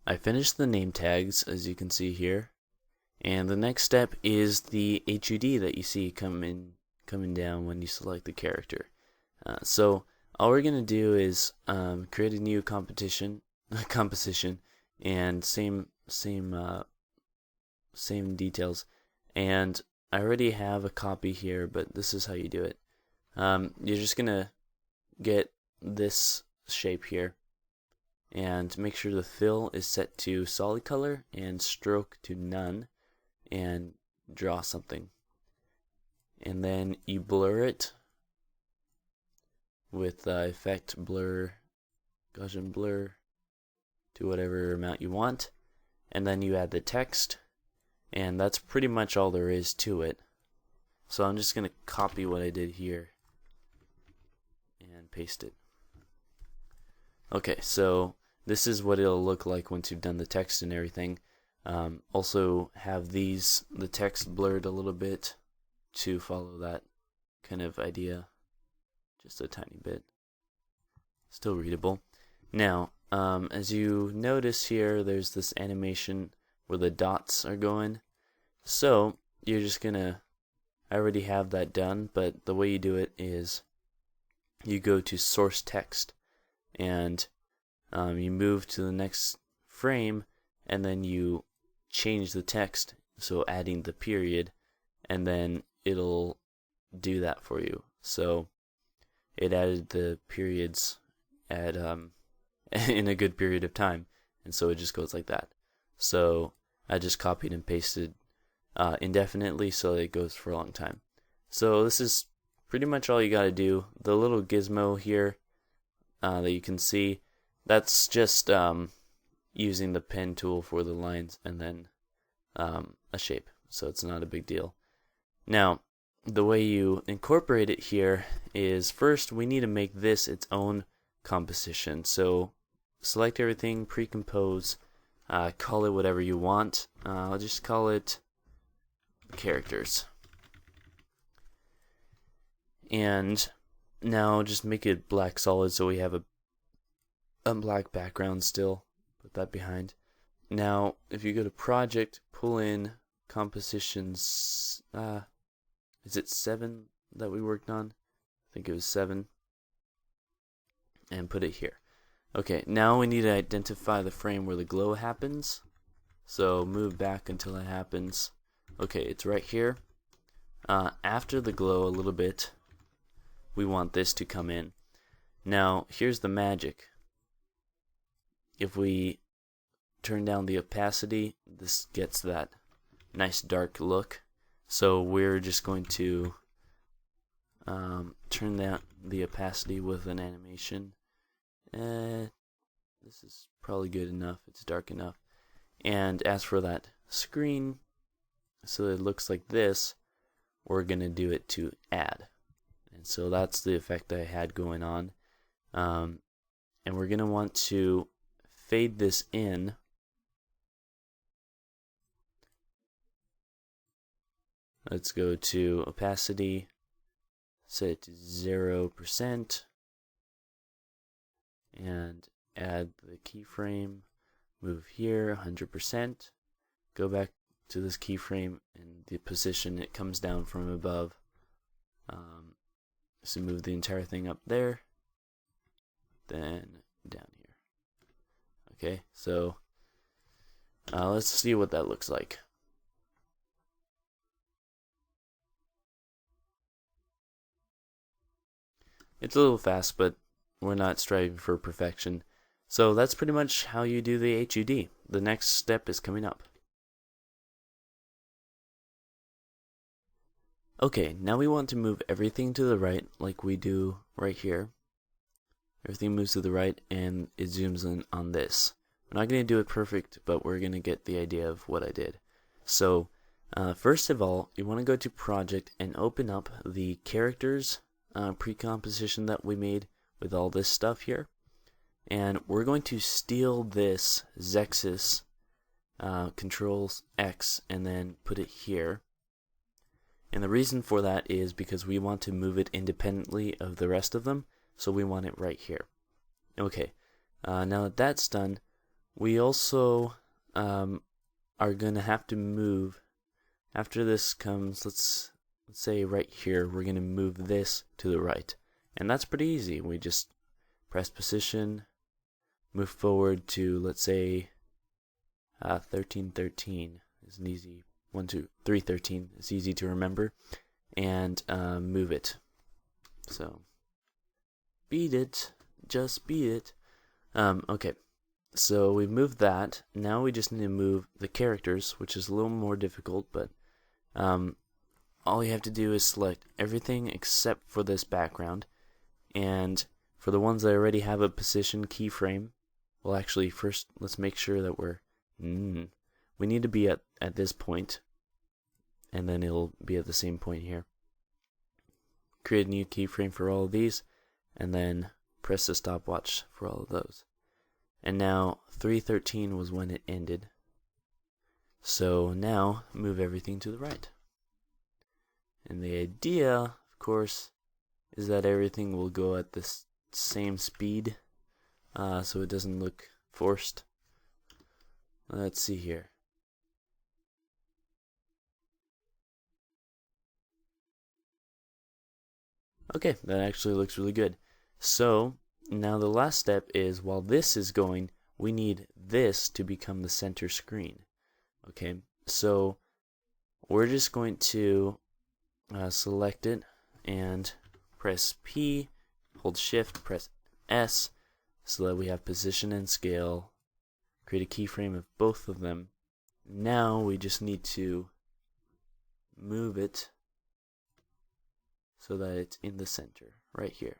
I finished the name tags, as you can see here, and the next step is the HUD that you see coming down when you select the character. So all we're gonna do is create a new composition, and same details. And I already have a copy here, but this is how you do it. You're just gonna get this shape here, and make sure the fill is set to solid color and stroke to none, and draw something. And then you blur it with effect blur, Gaussian blur to whatever amount you want, and then you add the text, and that's pretty much all there is to it. So I'm just going to copy what I did here and paste it. Okay, so this is what it'll look like once you've done the text and everything. Also have the text blurred a little bit to follow that kind of idea, just a tiny bit. Still readable. Now, as you notice here, there's this animation where the dots are going. So you're just gonna, I already have that done, but the way you do it is you go to source text, and you move to the next frame, and then you change the text, so adding the period, and then it'll do that for you. So it added the periods at in a good period of time, and so it just goes like that. So I just copied and pasted indefinitely, so it goes for a long time. So this is pretty much all you got to do. The little gizmo here that you can see, that's just using the pen tool for the lines, and then a shape, so it's not a big deal. Now, the way you incorporate it here is, first we need to make this its own composition. So select everything, pre-compose, call it whatever you want. I'll just call it characters. And now just make it black solid, so we have a black background still. Put that behind. Now, if you go to project, pull in compositions, is it 7 that we worked on? I think it was 7. And put it here. Okay, now we need to identify the frame where the glow happens. So move back until it happens. Okay, it's right here. After the glow a little bit, we want this to come in. Now, here's the magic. If we turn down the opacity, this gets that nice dark look. So we're just going to turn down the opacity with an animation. This is probably good enough. It's dark enough. And as for that screen, so it looks like this, we're going to do it to add. And so that's the effect I had going on. And we're going to want to fade this in. Let's go to opacity, set it to 0%, and add the keyframe, move here 100%, go back to this keyframe and the position it comes down from above. So move the entire thing up there, then down here. Okay, so let's see what that looks like. It's a little fast, but we're not striving for perfection. So that's pretty much how you do the HUD. The next step is coming up. Okay, now we want to move everything to the right like we do right here. Everything moves to the right and it zooms in on this. We're not going to do it perfect, but we're going to get the idea of what I did. So first of all, you want to go to project and open up the characters pre-composition that we made with all this stuff here. And we're going to steal this Zexis, Control X, and then put it here. And the reason for that is because we want to move it independently of the rest of them, so we want it right here. Okay, now that that's done, we also are going to have to move. After this comes, let's say right here, we're going to move this to the right. And that's pretty easy. We just press position, move forward to, let's say, 1313 is an easy 1, 2, 3, 13 is easy to remember, and move it. So beat it, just beat it. Okay, so we've moved that. Now we just need to move the characters, which is a little more difficult, but all you have to do is select everything except for this background. And for the ones that already have a position keyframe, well, actually, first let's make sure that we need to be at this point, and then it'll be at the same point here. Create a new keyframe for all of these, and then press the stopwatch for all of those. And now 313 was when it ended. So now move everything to the right. And the idea, of course, is that everything will go at the same speed, so it doesn't look forced. Let's see here. Okay, that actually looks really good. So now the last step is, while this is going, we need this to become the center screen. Okay, so we're just going to select it and press P, hold Shift, press S, so that we have position and scale. Create a keyframe of both of them. Now we just need to move it so that it's in the center, right here.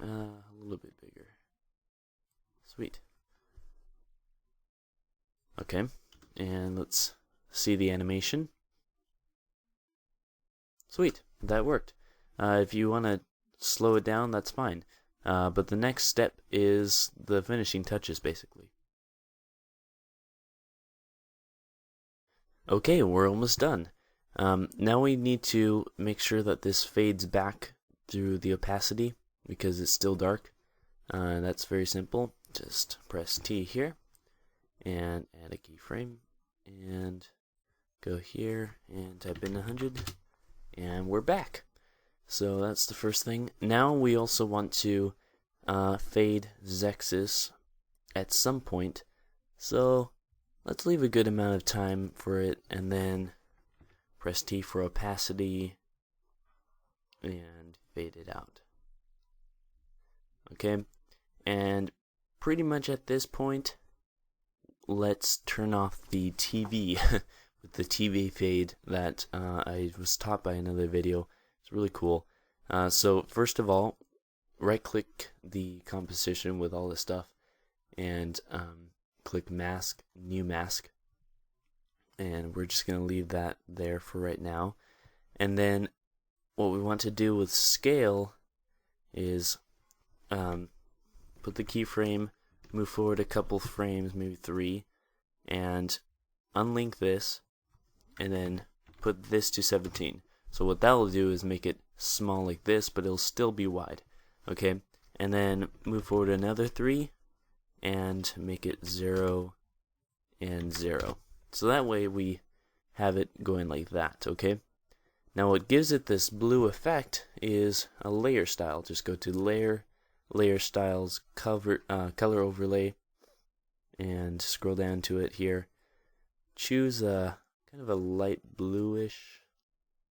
A little bit bigger. Sweet. Okay, and let's see the animation. Sweet, that worked. If you want to slow it down, that's fine. But the next step is the finishing touches, basically. Okay, we're almost done. Now we need to make sure that this fades back through the opacity, because it's still dark. That's very simple. Just press T here, and add a keyframe, and go here, and type in 100, and we're back. So that's the first thing. Now we also want to fade Zexis at some point. So let's leave a good amount of time for it, and then press T for opacity and fade it out. Okay, and pretty much at this point, let's turn off the TV with the TV fade that I was taught by another video. It's really cool. So first of all, right click the composition with all this stuff, and click mask, new mask, and we're just going to leave that there for right now. And then what we want to do with scale is put the keyframe, move forward a couple frames, maybe 3, and unlink this, and then put this to 17. So what that will do is make it small like this, but it'll still be wide. Okay, and then move forward another 3, and make it 0 and 0. So that way we have it going like that, okay? Now what gives it this blue effect is a layer style. Just go to Layer, Layer Styles, Color Overlay, and scroll down to it here. Choose a kind of a light bluish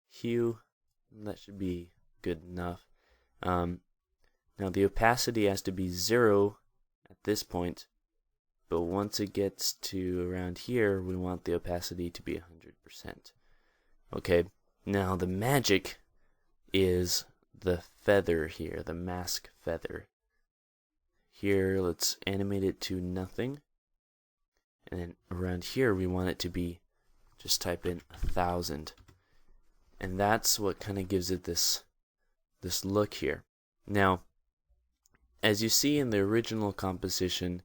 hue, and that should be good enough. Now the opacity has to be 0 at this point, but once it gets to around here, we want the opacity to be 100%. Okay, now the magic is the feather here, the mask feather. Here, let's animate it to nothing. And then around here, we want it to be, just type in 1000. And that's what kind of gives it this look here. Now, as you see in the original composition,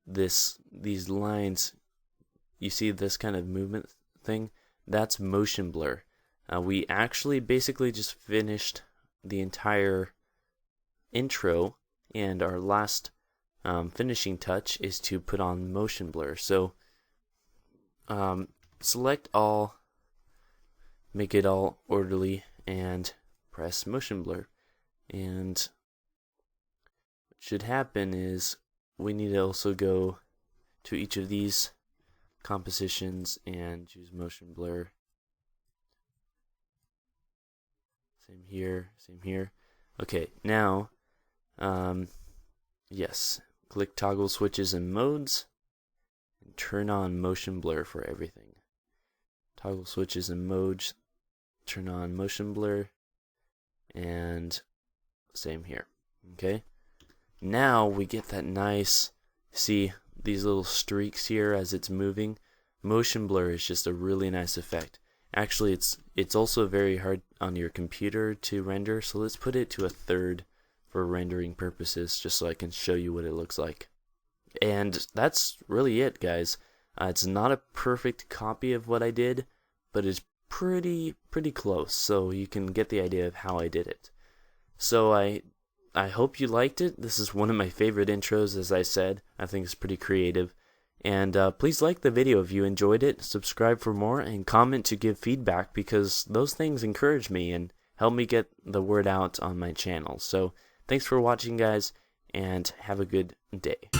these lines, you see this kind of movement thing, that's motion blur. We actually basically just finished the entire intro And our last finishing touch is to put on motion blur. So select all, make it all orderly, and press motion blur. And what should happen is we need to also go to each of these compositions and choose motion blur. Same here, same here. Okay, now, yes, click toggle switches and modes and turn on motion blur for everything. Toggle switches and modes, turn on motion blur, and same here. Okay, now we get that nice, see these little streaks here as it's moving. Motion blur is just a really nice effect. Actually, it's also very hard on your computer to render, so let's put it to 1/3 for rendering purposes, just so I can show you what it looks like. And that's really it, guys. It's not a perfect copy of what I did, but it's pretty close, so you can get the idea of how I did it. So I hope you liked it. This is one of my favorite intros, as I said. I think it's pretty creative. And please like the video if you enjoyed it, subscribe for more, and comment to give feedback, because those things encourage me and help me get the word out on my channel. So thanks for watching, guys, and have a good day.